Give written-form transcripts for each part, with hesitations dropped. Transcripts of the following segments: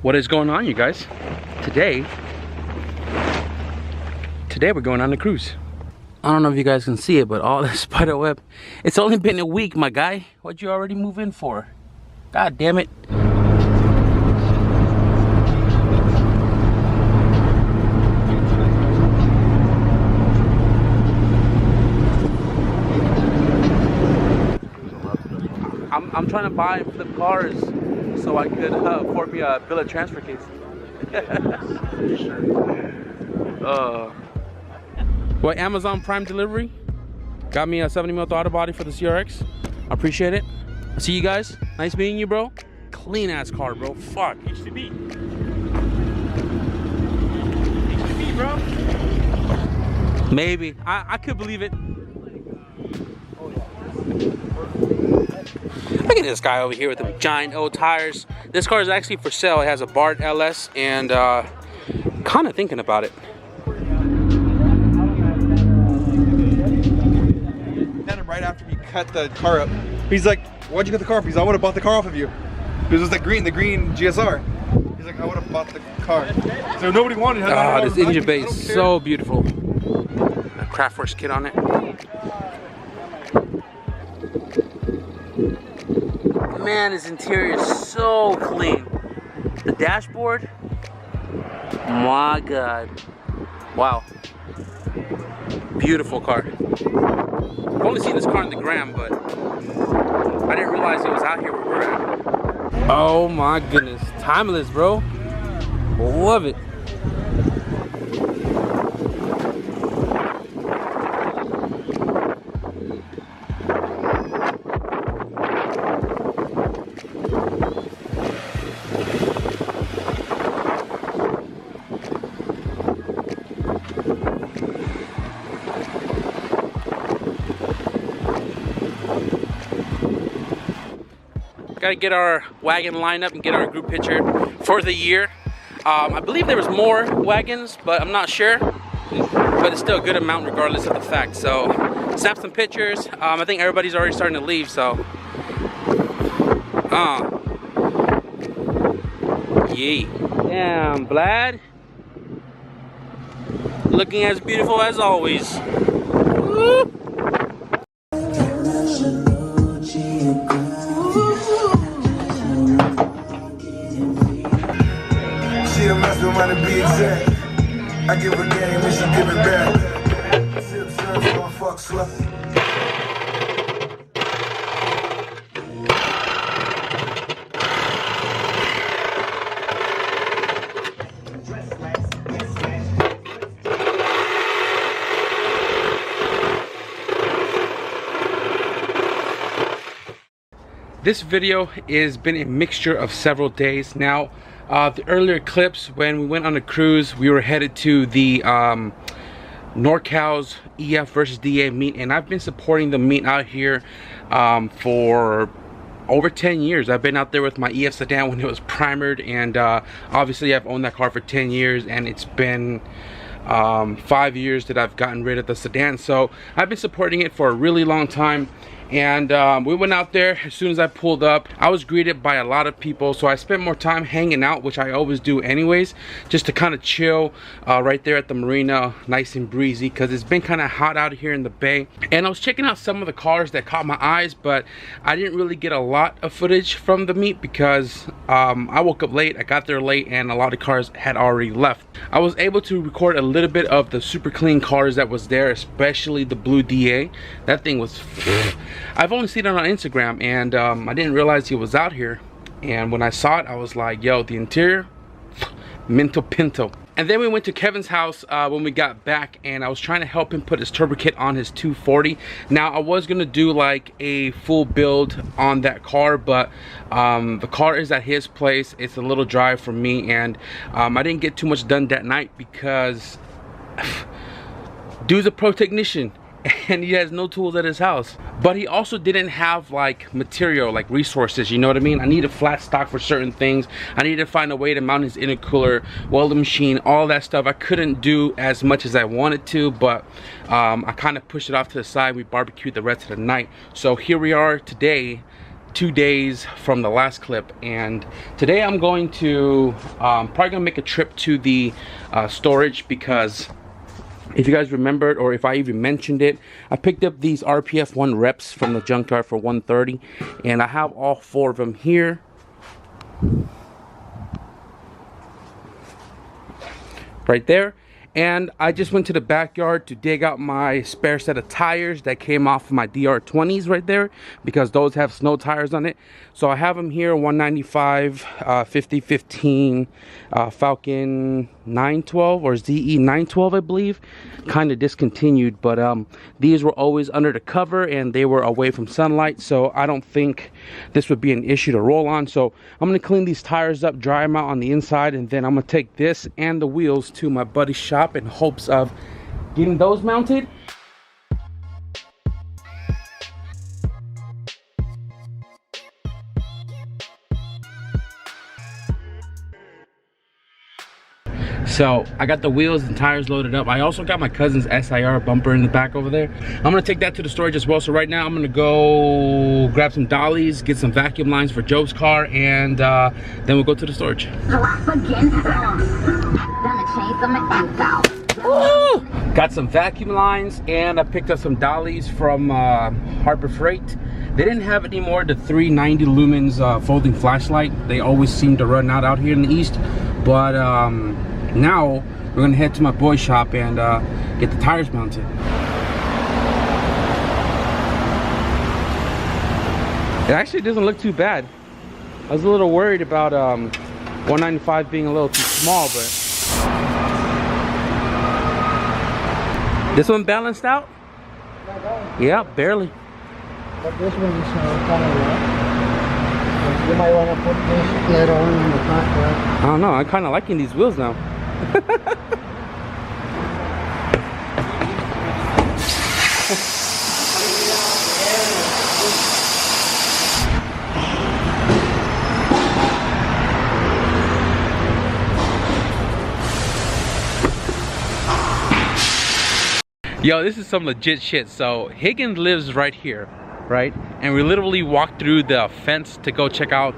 What is going on, you guys? Today we're going on a cruise. I don't know if you guys can see it, but all this spider web. It's only been a week, my guy. What'd you already move in for? God damn it. I'm trying to buy and flip cars so I could afford me a bill of transfer case. Well, Amazon Prime delivery got me a 70mm auto body for the CRX. I appreciate it. I'll see you guys. Nice meeting you, bro. Clean ass car, bro. Fuck. HTB. HTB, bro. Maybe. I could believe it. Look at this guy over here with the giant old tires. This car is actually for sale. It has a Bart LS and kind of thinking about it. Right after we cut the car up, he's like, "Why'd you cut the car up?" He's like, "I would have bought the car off of you." It was the green GSR. He's like, "I would have bought the car." So nobody wanted it. Ah, this engine bay is so beautiful. A Craftworks kit on it. Man, this interior is so clean. The dashboard, my God, wow, beautiful car. I've only seen this car on the gram, but I didn't realize it was out here where we're at. Oh my goodness, timeless, bro. Love it. Gotta get our wagon lined up and get our group picture for the year. I believe there was more wagons, but I'm not sure. But it's still a good amount regardless of the fact. So, snap some pictures. I think everybody's already starting to leave, so. Yay. Damn, Vlad. Looking as beautiful as always. Woo. To be exact, I give a game and she give it back. Fuck slow. This video has been a mixture of several days. Now, the earlier clips when we went on a cruise, we were headed to the NorCal's EF versus DA meet, and I've been supporting the meet out here for over 10 years. I've been out there with my EF sedan when it was primered, and obviously I've owned that car for 10 years, and it's been 5 years that I've gotten rid of the sedan. So I've been supporting it for a really long time. And we went out there. As soon as I pulled up, I was greeted by a lot of people, so I spent more time hanging out, which I always do anyways, just to kind of chill right there at the marina, nice and breezy, because it's been kind of hot out here in the bay. And I was checking out some of the cars that caught my eyes, but I didn't really get a lot of footage from the meet because I woke up late, I got there late, and a lot of cars had already left. I was able to record a little bit of the super clean cars that was there, especially the blue DA. That thing was I've only seen it on Instagram, and I didn't realize he was out here. And when I saw it, I was like, yo, the interior, minto pinto. And then we went to Kevin's house when we got back, and I was trying to help him put his turbo kit on his 240. Now, I was gonna do like a full build on that car, but the car is at his place. It's a little drive for me, and I didn't get too much done that night because dude's a pro technician and he has no tools at his house. But he also didn't have like material, like resources, you know what I mean? I needed flat stock for certain things. I needed to find a way to mount his intercooler, weld the machine, all that stuff. I couldn't do as much as I wanted to, but I kind of pushed it off to the side. We barbecued the rest of the night. So here we are today 2 days from the last clip, and today I'm going to probably gonna make a trip to the storage, because if you guys remembered, or if I even mentioned it, I picked up these RPF1 reps from the junkyard for $130, and I have all 4 of them here. Right there. And I just went to the backyard to dig out my spare set of tires that came off of my DR20s right there, because those have snow tires on it. So I have them here, 195 5015 Falcon 912 or ZE 912, I believe. Kind of discontinued, but these were always under the cover and they were away from sunlight, so I don't think this would be an issue to roll on. So I'm going to clean these tires up, dry them out on the inside, and then I'm going to take this and the wheels to my buddy's shop in hopes of getting those mounted. So I got the wheels and tires loaded up. I also got my cousin's SIR bumper in the back over there. I'm gonna take that to the storage as well. So right now I'm gonna go grab some dollies, get some vacuum lines for Joe's car, and then we'll go to the storage. Woo! Got some vacuum lines, and I picked up some dollies from Harbor Freight. They didn't have any more the 390 lumens folding flashlight. They always seem to run out here in the East, but now we're gonna head to my boy's shop and get the tires mounted. It actually doesn't look too bad. I was a little worried about 195 being a little too small, but this one balanced out? Yeah, barely. But this one is kind of rough. You might want to put this later on in the front, right? I don't know, I'm kind of liking these wheels now. Yo, this is some legit shit. So Higgins lives right here, right? And we literally walked through the fence to go check out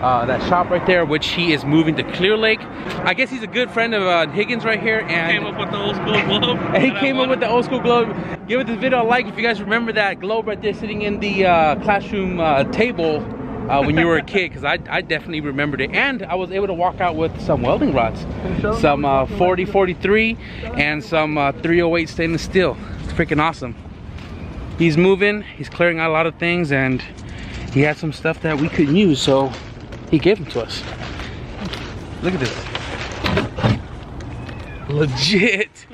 that shop right there, which he is moving to Clear Lake. I guess he's a good friend of Higgins right here, and came up with the old school globe. And he came up with the old school globe. Give this video a like if you guys remember that globe right there sitting in the classroom table when you were a kid, because I definitely remembered it. And I was able to walk out with some welding rods, some 40-43 and some 308 stainless steel. It's freaking awesome. He's moving, he's clearing out a lot of things, and he had some stuff that we couldn't use, so he gave them to us. Look at this. Legit.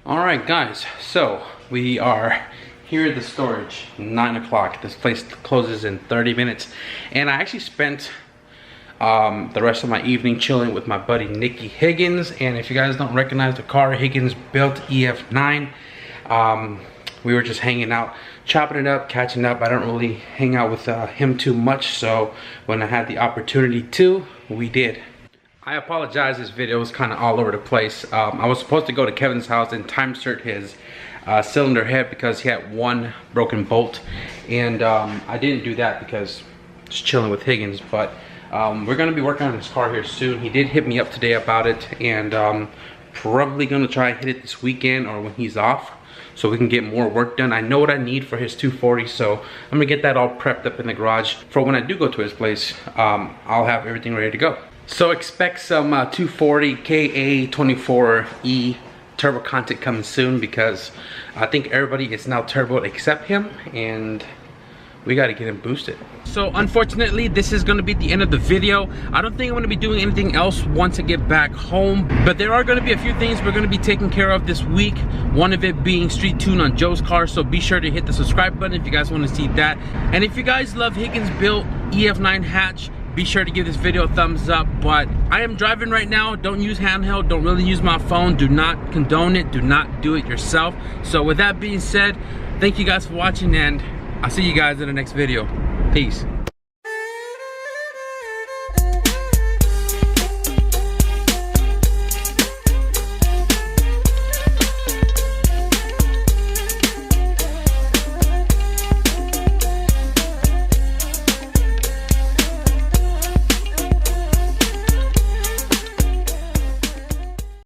Alright guys, so we are here at the storage, 9 o'clock. This place closes in 30 minutes. And I actually spent the rest of my evening chilling with my buddy Nicky Higgins. And if you guys don't recognize the car, Higginsbuilt EF9. We were just hanging out, chopping it up, catching up. I don't really hang out with him too much, so when I had the opportunity to, we did. I apologize, this video was kind of all over the place. I was supposed to go to Kevin's house and time cert his cylinder head because he had one broken bolt, and I didn't do that because just chilling with Higgins. But we're gonna be working on his car here soon. He did hit me up today about it, and probably gonna try and hit it this weekend or when he's off, so we can get more work done. I know what I need for his 240, so I'm gonna get that all prepped up in the garage for when I do go to his place. I'll have everything ready to go. So expect some 240 KA24E turbo content coming soon, because I think everybody is now turbo except him, and we got to get him boosted. So unfortunately, this is going to be the end of the video. I don't think I'm going to be doing anything else once I get back home, but there are going to be a few things we're going to be taking care of this week, one of it being street tune on Joe's car. So be sure to hit the subscribe button if you guys want to see that, and if you guys love Higginsbuilt EF9 hatch, be sure to give this video a thumbs up. But I am driving right now. Don't use handheld, don't really use my phone, do not condone it, do not do it yourself. So with that being said, thank you guys for watching, and I'll see you guys in the next video. Peace.